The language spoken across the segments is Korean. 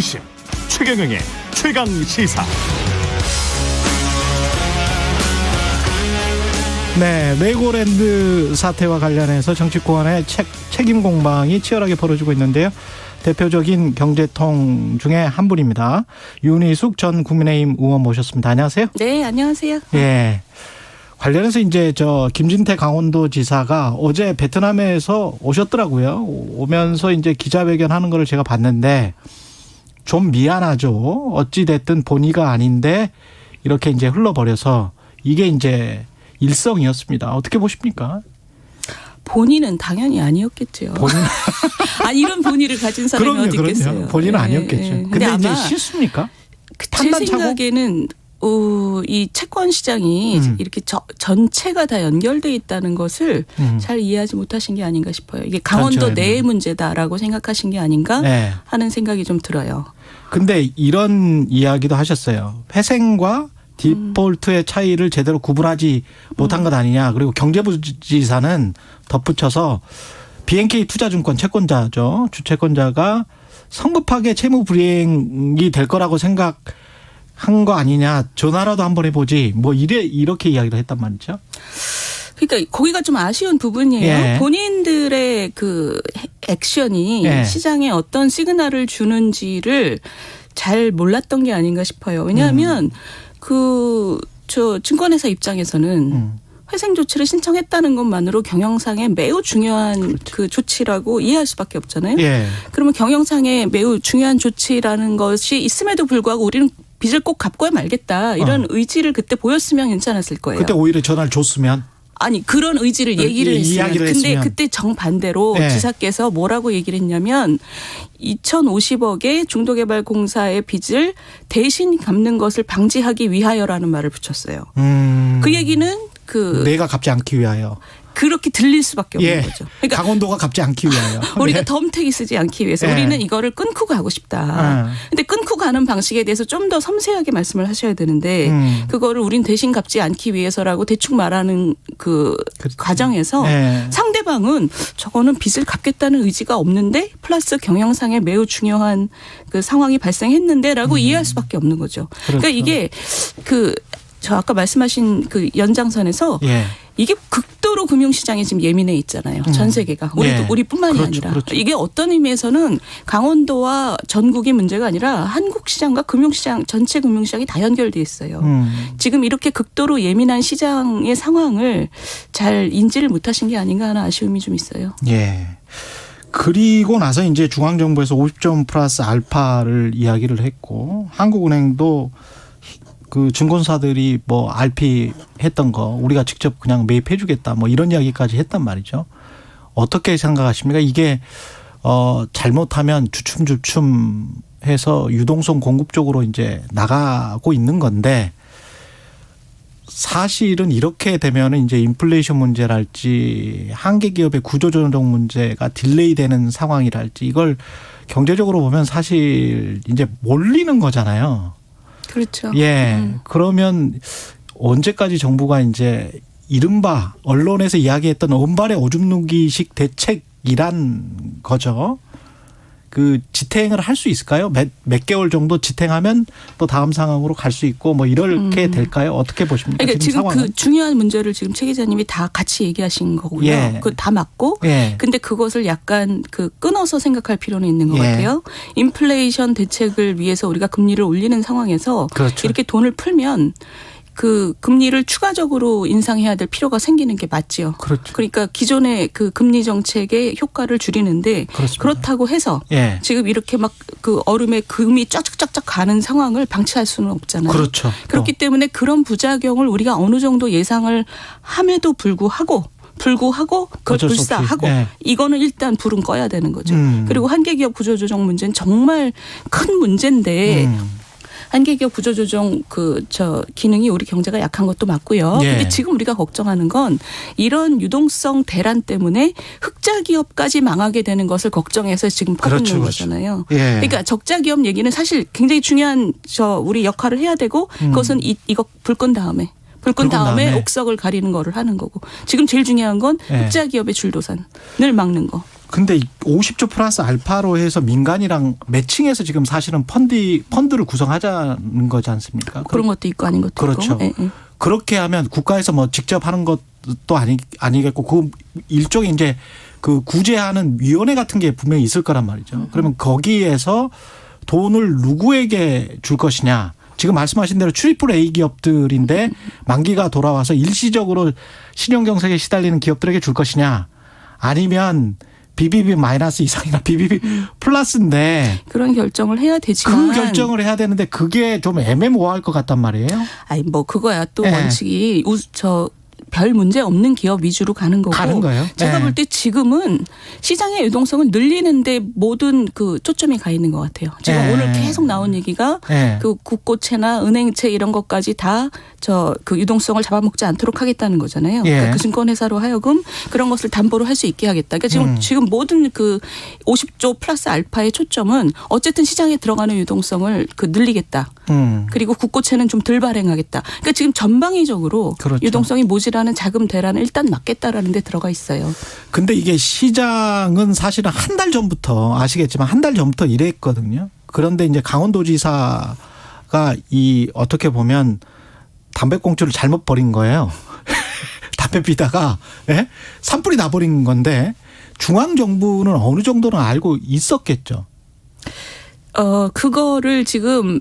중심 최경영의 최강 시사. 네, 레고랜드 사태와 관련해서 정치권 간의 책임 공방이 치열하게 벌어지고 있는데요. 대표적인 경제통 중에 한 분입니다. 윤희숙 전 국민의힘 의원 모셨습니다. 안녕하세요. 네, 안녕하세요. 예. 관련해서 이제 김진태 강원도지사가 어제 베트남에서 오셨더라고요. 오면서 이제 기자회견 하는 거를 제가 봤는데 좀 미안하죠. 어찌 됐든 본의가 아닌데 이렇게 이제 흘러버려서 이게 이제 일성이었습니다. 어떻게 보십니까? 본인은 당연히 아니었겠죠. 아니, 이런 본의를 가진 사람이 어디 있겠어요. 본인은 아니었겠죠. 근데 이제 실수입니까? 제 생각에는 이 채권 시장이 이렇게 전체가 다 연결돼 있다는 것을 잘 이해하지 못하신 게 아닌가 싶어요. 이게 강원도 내의 문제다라고 생각하신 게 아닌가 하는 생각이 좀 들어요. 근데 이런 이야기도 하셨어요. 회생과 디폴트의 차이를 제대로 구분하지 못한 것 아니냐. 그리고 경제부지사는 덧붙여서 BNK 투자증권 채권자죠. 주채권자가 성급하게 채무 불이행이 될 거라고 생각한 거 아니냐. 전화라도 한번 해보지. 뭐 이렇게 이야기를 했단 말이죠. 그러니까 거기가 좀 아쉬운 부분이에요. 예. 본인들의 그 액션이 시장에 어떤 시그널을 주는지를 잘 몰랐던 게 아닌가 싶어요. 왜냐하면 증권회사 입장에서는 회생 조치를 신청했다는 것만으로 경영상에 매우 중요한 그 조치라고 이해할 수밖에 없잖아요. 예. 그러면 경영상에 매우 중요한 조치라는 것이 있음에도 불구하고 우리는 빚을 꼭 갚고야 말겠다. 이런 의지를 그때 보였으면 괜찮았을 거예요. 그때 오히려 전화를 줬으면. 아니, 그런 의지를 얘기를 했으면. 근데 했으면. 그때 정반대로 지사께서 뭐라고 얘기를 했냐면 2050억의 중도개발공사의 빚을 대신 갚는 것을 방지하기 위하여라는 말을 붙였어요. 그 얘기는 내가 갚지 않기 위하여. 그렇게 들릴 수밖에 없는 거죠. 그러니까 강원도가 갚지 않기 위하여. 우리가 덤택이 쓰지 않기 위해서 우리는 이거를 끊고 가고 싶다. 근데 끊고 가는 방식에 대해서 좀 더 섬세하게 말씀을 하셔야 되는데 그거를 우린 대신 갚지 않기 위해서라고 대충 말하는 과정에서 상대방은 저거는 빚을 갚겠다는 의지가 없는데 플러스 경영상에 매우 중요한 그 상황이 발생했는데라고 이해할 수밖에 없는 거죠. 그러니까 이게 저 아까 말씀하신 그 연장선에서 이게 극도로 금융시장이 지금 예민해 있잖아요. 전 세계가. 우리뿐만이 아니라. 이게 어떤 의미에서는 강원도와 전국이 문제가 아니라 한국 시장과 금융시장, 전체 금융시장이 다 연결돼 있어요. 지금 이렇게 극도로 예민한 시장의 상황을 잘 인지를 못하신 게 아닌가 하는 아쉬움이 좀 있어요. 예. 그리고 나서 이제 중앙정부에서 50점 플러스 알파를 이야기를 했고 한국은행도 그 증권사들이 뭐 RP 했던 거 우리가 직접 그냥 매입해 주겠다 뭐 이런 이야기까지 했단 말이죠. 어떻게 생각하십니까? 이게 잘못하면 주춤주춤 해서 유동성 공급 쪽으로 이제 나가고 있는 건데 사실은 이렇게 되면은 이제 인플레이션 문제랄지 한계 기업의 구조조정 문제가 딜레이 되는 상황이랄지 이걸 경제적으로 보면 사실 이제 몰리는 거잖아요. 그렇죠. 예. 그러면 언제까지 정부가 이제 이른바 언론에서 이야기했던 언발의 오줌 누기식 대책이란 거죠. 그 지탱을 할 수 있을까요? 몇 개월 정도 지탱하면 또 다음 상황으로 갈 수 있고 뭐 이렇게 될까요? 어떻게 보십니까? 그러니까 지금 그 중요한 문제를 지금 최 기자님이 다 같이 얘기하신 거고요. 그 다 맞고. 근데 그것을 약간 끊어서 생각할 필요는 있는 것 같아요. 인플레이션 대책을 위해서 우리가 금리를 올리는 상황에서 이렇게 돈을 풀면 그 금리를 추가적으로 인상해야 될 필요가 생기는 게 맞지요. 그러니까 기존의 그 금리 정책의 효과를 줄이는데 그렇다고 해서 지금 이렇게 막 그 얼음에 금이 쫙쫙쫙쫙 가는 상황을 방치할 수는 없잖아요. 그렇기 때문에 그런 부작용을 우리가 어느 정도 예상을 함에도 불구하고 그걸 불사하고 이거는 일단 불은 꺼야 되는 거죠. 그리고 한계기업 구조조정 문제는 정말 큰 문제인데 한계기업 구조조정 기능이 우리 경제가 약한 것도 맞고요. 근데 지금 우리가 걱정하는 건 이런 유동성 대란 때문에 흑자 기업까지 망하게 되는 것을 걱정해서 지금 파고 있는 거잖아요. 그러니까 적자 기업 얘기는 사실 굉장히 중요한 우리 역할을 해야 되고 그것은 이거 불 끈 다음에 불 끈 다음에 옥석을 가리는 거를 하는 거고 지금 제일 중요한 건 흑자 기업의 줄도산을 막는 거. 근데 50조 플러스 알파로 해서 민간이랑 매칭해서 지금 사실은 펀드를 구성하자는 거지 않습니까? 그런 것도 있고 아닌 것도 그렇죠. 있고. 그렇죠. 그렇게 하면 국가에서 뭐 직접 하는 것도 아니겠고 그 일종의 이제 그 구제하는 위원회 같은 게 분명히 있을 거란 말이죠. 그러면 거기에서 돈을 누구에게 줄 것이냐. 지금 말씀하신 대로 트리플 A 기업들인데 만기가 돌아와서 일시적으로 신용경색에 시달리는 기업들에게 줄 것이냐. 아니면 BBB 마이너스 이상이나 BBB 플러스인데 그런 결정을 해야 되지만 그 결정을 해야 되는데 그게 좀 애매모호할 것 같단 말이에요. 아니 뭐 그거야 또 원칙이 별 문제 없는 기업 위주로 가는 거고. 가는 거예요? 제가 볼 때 지금은 시장의 유동성을 늘리는데 모든 그 초점이 가 있는 것 같아요. 제가 오늘 계속 나온 얘기가 그 국고채나 은행채 이런 것까지 다 그 유동성을 잡아먹지 않도록 하겠다는 거잖아요. 그러니까 그 증권회사로 하여금 그런 것을 담보로 할 수 있게 하겠다. 그러니까 지금 모든 그 50조 플러스 알파의 초점은 어쨌든 시장에 들어가는 유동성을 늘리겠다. 그리고 국고채는 좀 덜 발행하겠다. 그러니까 지금 전방위적으로 그렇죠. 유동성이 모자라는 자금 대란을 일단 막겠다라는 데 들어가 있어요. 근데 이게 시장은 사실은 한 달 전부터 아시겠지만 한 달 전부터 이랬거든요. 그런데 이제 강원도지사가 어떻게 보면 담배꽁초를 잘못 버린 거예요. 담배 피다가 산불이 나버린 건데 중앙정부는 어느 정도는 알고 있었겠죠. 그거를 지금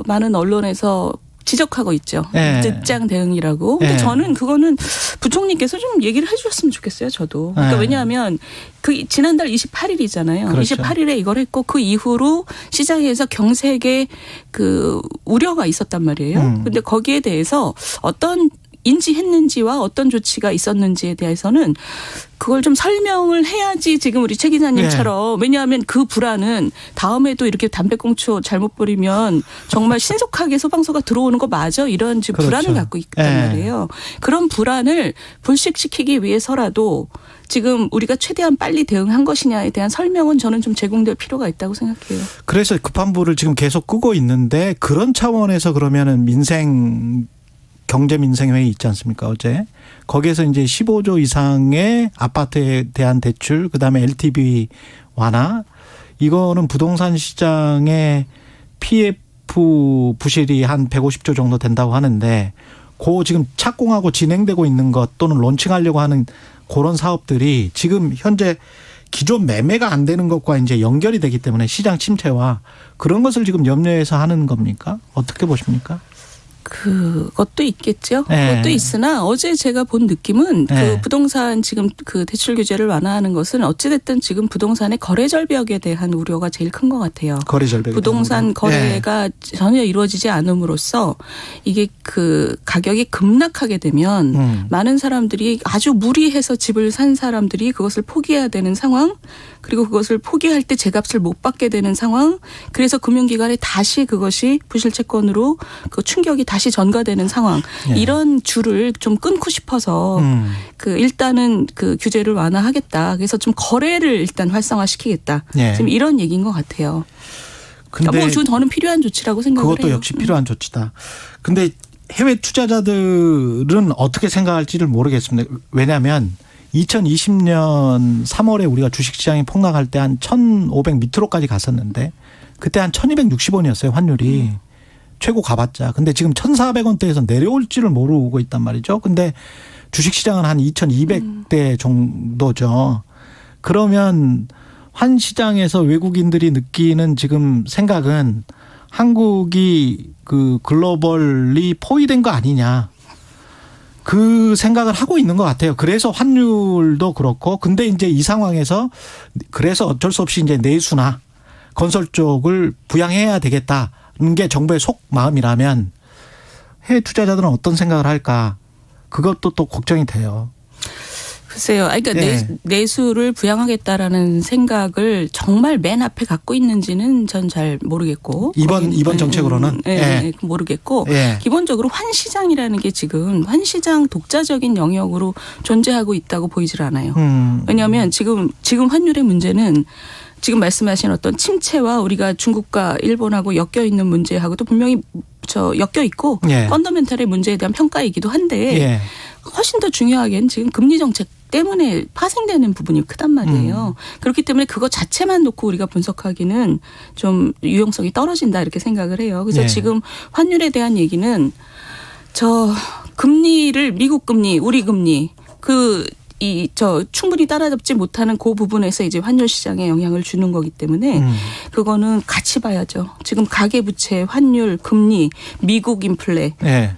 많은 언론에서 지적하고 있죠. 늦장 대응이라고. 근데 저는 그거는 부총리께서 좀 얘기를 해 주셨으면 좋겠어요. 저도. 그러니까 왜냐하면 그 지난달 28일이잖아요. 그렇죠. 28일에 이걸 했고 그 이후로 시장에서 경색의 그 우려가 있었단 말이에요. 근데 거기에 대해서 어떤 인지했는지와 어떤 조치가 있었는지에 대해서는 그걸 좀 설명을 해야지 지금 우리 최 기자님처럼 왜냐하면 그 불안은 다음에도 이렇게 담배꽁초 잘못 버리면 정말 신속하게 소방서가 들어오는 거 맞아? 이런 지금 불안을 갖고 있단 말이에요. 그런 불안을 불식시키기 위해서라도 지금 우리가 최대한 빨리 대응한 것이냐에 대한 설명은 저는 좀 제공될 필요가 있다고 생각해요. 그래서 급한 불을 지금 계속 끄고 있는데 그런 차원에서 그러면은 경제민생회의 있지 않습니까? 어제. 거기에서 이제 15조 이상의 아파트에 대한 대출, 그다음에 LTV 완화. 이거는 부동산 시장의 PF 부실이 한 150조 정도 된다고 하는데 그 지금 착공하고 진행되고 있는 것 또는 론칭하려고 하는 그런 사업들이 지금 현재 기존 매매가 안 되는 것과 이제 연결이 되기 때문에 시장 침체와 그런 것을 지금 염려해서 하는 겁니까? 어떻게 보십니까? 그것도 있겠죠. 그것도 있으나 어제 제가 본 느낌은 그 부동산 지금 그 대출 규제를 완화하는 것은 어찌됐든 지금 부동산의 거래 절벽에 대한 우려가 제일 큰 것 같아요. 거래 절벽. 부동산 거래가 전혀 이루어지지 않음으로써 이게 그 가격이 급락하게 되면 많은 사람들이 아주 무리해서 집을 산 사람들이 그것을 포기해야 되는 상황 그리고 그것을 포기할 때 제값을 못 받게 되는 상황 그래서 금융기관에 다시 그것이 부실채권으로 그 충격이 다시 전가되는 상황 이런 줄을 좀 끊고 싶어서 그 일단은 그 규제를 완화하겠다. 그래서 좀 거래를 일단 활성화시키겠다. 지금 이런 얘기인 것 같아요. 근데 그러니까 뭐 저는 필요한 조치라고 생각을 해요. 그것도 역시 필요한 조치다. 근데 해외 투자자들은 어떻게 생각할지를 모르겠습니다. 왜냐하면 2020년 3월에 우리가 주식시장이 폭락할 때 한 1,500 밑으로까지 갔었는데 그때 한 1,260원이었어요 환율이. 최고 가봤자. 근데 지금 1,400원대에서 내려올지를 모르고 있단 말이죠. 근데 주식시장은 한 2,200대 정도죠. 그러면 환 시장에서 외국인들이 느끼는 지금 생각은 한국이 그 글로벌리 포위된 거 아니냐. 그 생각을 하고 있는 것 같아요. 그래서 환율도 그렇고. 근데 이제 이 상황에서 그래서 어쩔 수 없이 이제 내수나 건설 쪽을 부양해야 되겠다는 게 정부의 속마음이라면 해외 투자자들은 어떤 생각을 할까. 그것도 또 걱정이 돼요. 글쎄요. 그러니까 내수를 부양하겠다라는 생각을 정말 맨 앞에 갖고 있는지는 전 잘 모르겠고. 이번 정책으로는? 모르겠고. 기본적으로 환시장이라는 게 지금 환시장 독자적인 영역으로 존재하고 있다고 보이질 않아요. 왜냐하면 지금 환율의 문제는 지금 말씀하신 어떤 침체와 우리가 중국과 일본하고 엮여 있는 문제하고도 분명히 엮여 있고 예. 펀더멘탈의 문제에 대한 평가이기도 한데 예. 훨씬 더 중요하게는 지금 금리 정책 때문에 파생되는 부분이 크단 말이에요. 그렇기 때문에 그거 자체만 놓고 우리가 분석하기는 좀 유용성이 떨어진다 이렇게 생각을 해요. 그래서 예. 지금 환율에 대한 얘기는 금리를 미국 금리, 우리 금리 충분히 따라잡지 못하는 그 부분에서 이제 환율 시장에 영향을 주는 거기 때문에 그거는 같이 봐야죠. 지금 가계부채, 환율, 금리, 미국 인플레, 예.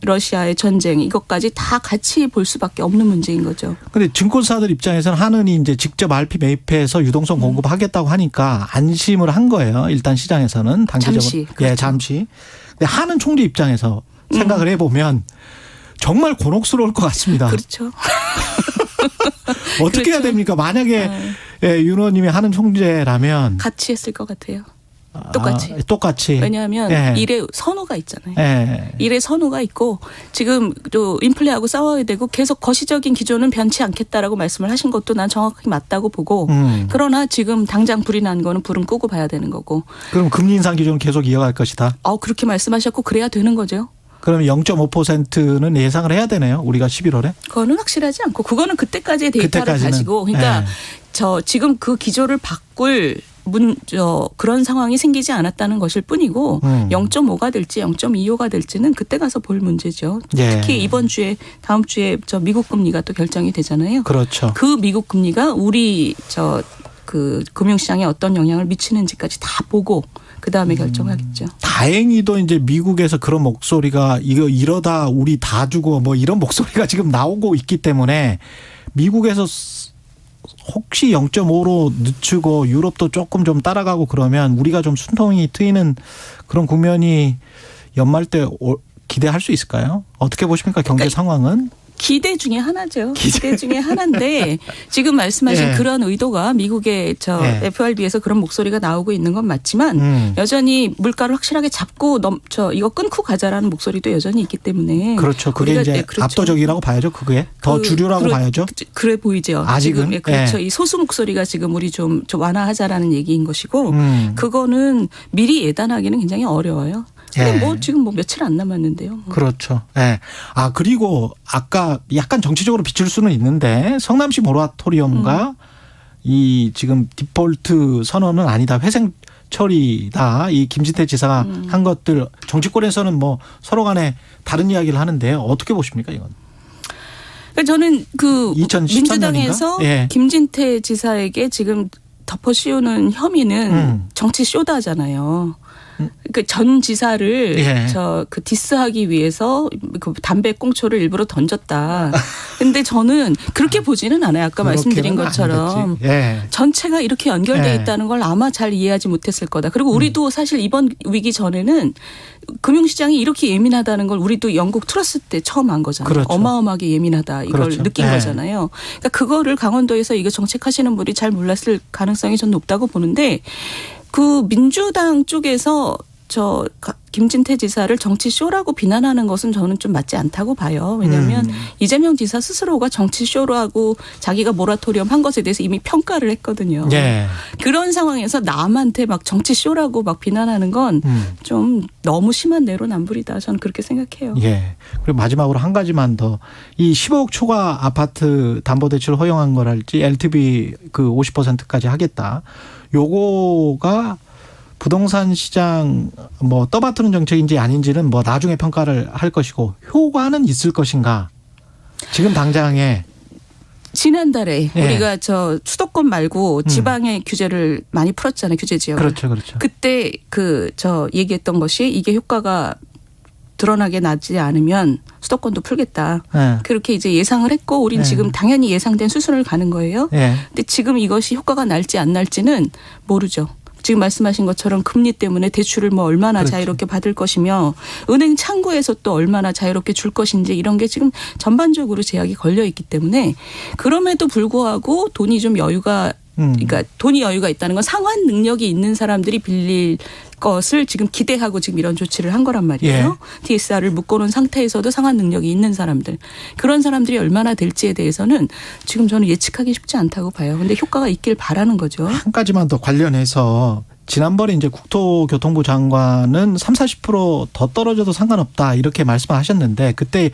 러시아의 전쟁 이것까지 다 같이 볼 수밖에 없는 문제인 거죠. 그런데 증권사들 입장에서는 한은이 이제 직접 RP 매입해서 유동성 공급하겠다고 하니까 안심을 한 거예요. 일단 시장에서는 단기적으로. 잠시. 그렇죠. 예, 잠시. 근데 한은 총리 입장에서 생각을 해보면 정말 곤혹스러울 것 같습니다. 그렇죠. 어떻게 그렇죠. 해야 됩니까? 만약에 윤 의원님이 하는 총재라면 같이 했을 것 같아요. 똑같이. 똑같이. 왜냐하면 예. 일의 선호가 있잖아요. 예. 일의 선호가 있고 지금 또 인플레하고 싸워야 되고 계속 거시적인 기조는 변치 않겠다라고 말씀을 하신 것도 난 정확하게 맞다고 보고 그러나 지금 당장 불이 난 거는 불은 끄고 봐야 되는 거고. 그럼 금리 인상 기조는 계속 이어갈 것이다. 그렇게 말씀하셨고 그래야 되는 거죠. 그러면 0.5%는 예상을 해야 되네요. 우리가 11월에. 그거는 확실하지 않고 그거는 그때까지의 데이터를 그때까지는. 가지고 그러니까 예. 지금 그 기조를 바꿀 그런 상황이 생기지 않았다는 것일 뿐이고 0.5가 될지 0.25가 될지는 그때 가서 볼 문제죠. 예. 특히 이번 주에 다음 주에 미국 금리가 또 결정이 되잖아요. 그렇죠. 그 미국 금리가 우리 그 금융시장에 어떤 영향을 미치는지까지 다 보고 그다음에 결정하겠죠. 다행히도 이제 미국에서 그런 목소리가 이러다 우리 다 주고 뭐 이런 목소리가 지금 나오고 있기 때문에 미국에서 혹시 0.5로 늦추고 유럽도 조금 좀 따라가고 그러면 우리가 좀 숨통이 트이는 그런 국면이 연말 때 기대할 수 있을까요? 어떻게 보십니까? 경제 상황은? 기대 중에 하나죠. 기대 중에 하나인데 지금 말씀하신 예. 그런 의도가 미국의 예. FRB에서 그런 목소리가 나오고 있는 건 맞지만 여전히 물가를 확실하게 잡고 이거 끊고 가자라는 목소리도 여전히 있기 때문에 그렇죠. 그게 이제 그렇죠. 압도적이라고 봐야죠. 그게 더 주류라고 봐야죠. 그래 보이죠. 아직은 지금 그렇죠. 예. 이 소수 목소리가 지금 우리 좀 완화하자라는 얘기인 것이고 그거는 미리 예단하기는 굉장히 어려워요. 근데 예. 지금 며칠 안 남았는데요. 그렇죠. 예. 그리고 아까 약간 정치적으로 비출 수는 있는데 성남시 모라토리엄과 이 지금 디폴트 선언은 아니다. 회생 처리다. 이 김진태 지사가 한 것들 정치권에서는 뭐 서로 간에 다른 이야기를 하는데요. 어떻게 보십니까, 이건? 저는 2013년인가? 민주당에서 예. 김진태 지사에게 지금 덮어 씌우는 혐의는 정치 쇼다잖아요. 그 전 지사를 예. 그 디스하기 위해서 그 담배 꽁초를 일부러 던졌다. 근데 저는 그렇게 보지는 않아요. 아까 말씀드린 것처럼 예. 전체가 이렇게 연결돼 예. 있다는 걸 아마 잘 이해하지 못했을 거다. 그리고 우리도 사실 이번 위기 전에는 금융시장이 이렇게 예민하다는 걸 우리도 영국 트러스 때 처음 안 거잖아요. 그렇죠. 어마어마하게 예민하다 이걸 그렇죠. 느낀 예. 거잖아요. 그러니까 그거를 강원도에서 이거 정책하시는 분이 잘 몰랐을 가능성이 전 높다고 보는데 그 민주당 쪽에서 김진태 지사를 정치 쇼라고 비난하는 것은 저는 좀 맞지 않다고 봐요. 왜냐하면 이재명 지사 스스로가 정치 쇼라고 자기가 모라토리엄 한 것에 대해서 이미 평가를 했거든요. 예. 그런 상황에서 남한테 막 정치 쇼라고 막 비난하는 건 좀 너무 심한 내로남불이다. 저는 그렇게 생각해요. 예. 그리고 마지막으로 한 가지만 더. 이 15억 초과 아파트 담보대출 허용한 거랄지 LTV 그 50%까지 하겠다. 요거가 부동산 시장 뭐 떠받드는 정책인지 아닌지는 뭐 나중에 평가를 할 것이고 효과는 있을 것인가? 지금 당장에 지난달에 예. 우리가 수도권 말고 지방의 규제를 많이 풀었잖아요. 규제 지역을. 그렇죠, 그렇죠. 그때 얘기했던 것이 이게 효과가 드러나게 나지 않으면 수도권도 풀겠다. 예. 그렇게 이제 예상을 했고 우린 예. 지금 당연히 예상된 수순을 가는 거예요. 예. 근데 지금 이것이 효과가 날지 안 날지는 모르죠. 지금 말씀하신 것처럼 금리 때문에 대출을 뭐 얼마나 그렇죠. 자유롭게 받을 것이며 은행 창구에서 또 얼마나 자유롭게 줄 것인지 이런 게 지금 전반적으로 제약이 걸려 있기 때문에 그럼에도 불구하고 돈이 좀 여유가 그러니까 돈이 여유가 있다는 건 상환 능력이 있는 사람들이 빌릴 것을 지금 기대하고 지금 이런 조치를 한 거란 말이에요. 예. DSR을 묶어놓은 상태에서도 상환 능력이 있는 사람들. 그런 사람들이 얼마나 될지에 대해서는 지금 저는 예측하기 쉽지 않다고 봐요. 그런데 효과가 있길 바라는 거죠. 한 가지만 더 관련해서 지난번에 이제 국토교통부 장관은 30-40%더 떨어져도 상관없다 이렇게 말씀하셨는데 그때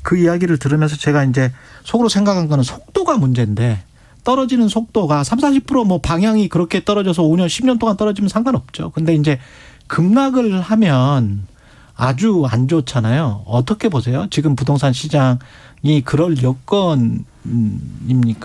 그 이야기를 들으면서 제가 이제 속으로 생각한 거는 속도가 문제인데 떨어지는 속도가 30-40% 방향이 그렇게 떨어져서 5년, 10년 동안 떨어지면 상관없죠. 근데 이제 급락을 하면 아주 안 좋잖아요. 어떻게 보세요? 지금 부동산 시장이 그럴 여건입니까?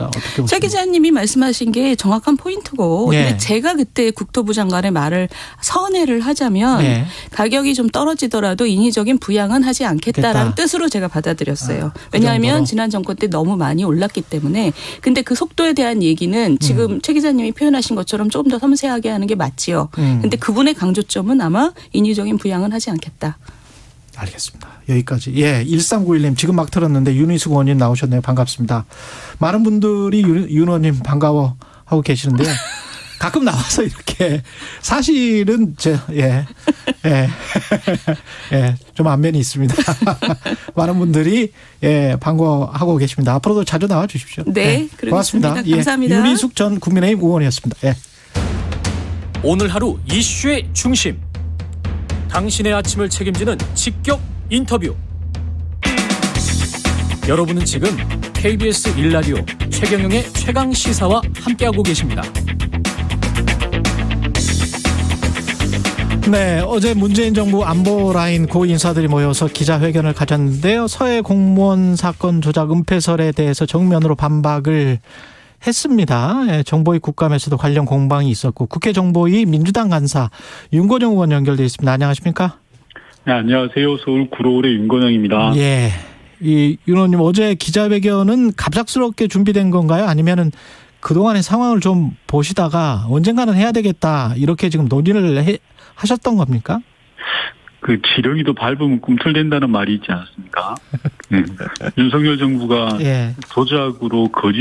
어떻게 보세요? 최 기자님이 말씀하신 게 정확한 포인트고 네. 근데 제가 그때 국토부 장관의 말을 선회를 하자면 네. 가격이 좀 떨어지더라도 인위적인 부양은 하지 않겠다라는 뜻으로 제가 받아들였어요. 왜냐하면 지난 정권 때 너무 많이 올랐기 때문에. 근데 그 속도에 대한 얘기는 지금 최 기자님이 표현하신 것처럼 조금 더 섬세하게 하는 게 맞지요. 근데 그분의 강조점은 아마 인위적인 부양은 하지 않겠다. 알겠습니다. 여기까지. 예, 1391님 지금 막 들었는데 윤희숙 의원님 나오셨네요. 반갑습니다. 많은 분들이 윤 의원님 반가워하고 계시는데요. 가끔 나와서 이렇게 사실은 좀 안면이 있습니다. 많은 분들이 반가워하고 계십니다. 앞으로도 자주 나와 주십시오. 네, 고맙습니다. 감사합니다. 윤희숙 전 국민의힘 의원이었습니다. 오늘 하루 이슈의 중심. 당신의 아침을 책임지는 직격 인터뷰. 여러분은 지금 KBS 1라디오 최경영의 최강시사와 함께하고 계십니다. 네, 어제 문재인 정부 안보라인 고인사들이 모여서 기자회견을 가졌는데요. 서해 공무원 사건 조작 은폐설에 대해서 정면으로 반박을 했습니다. 정보위 국감에서도 관련 공방이 있었고 국회 정보위 민주당 간사 윤건영 의원 연결돼 있습니다. 안녕하십니까? 네, 안녕하세요. 서울 구로울의 윤건영입니다. 예, 이 윤 의원님 어제 기자회견은 갑작스럽게 준비된 건가요? 아니면은 그동안의 상황을 좀 보시다가 언젠가는 해야 되겠다 이렇게 지금 논의를 하셨던 겁니까? 그 지렁이도 밟으면 꿈틀댄다는 말이 있지 않습니까? 윤석열 정부가 조작으로 거짓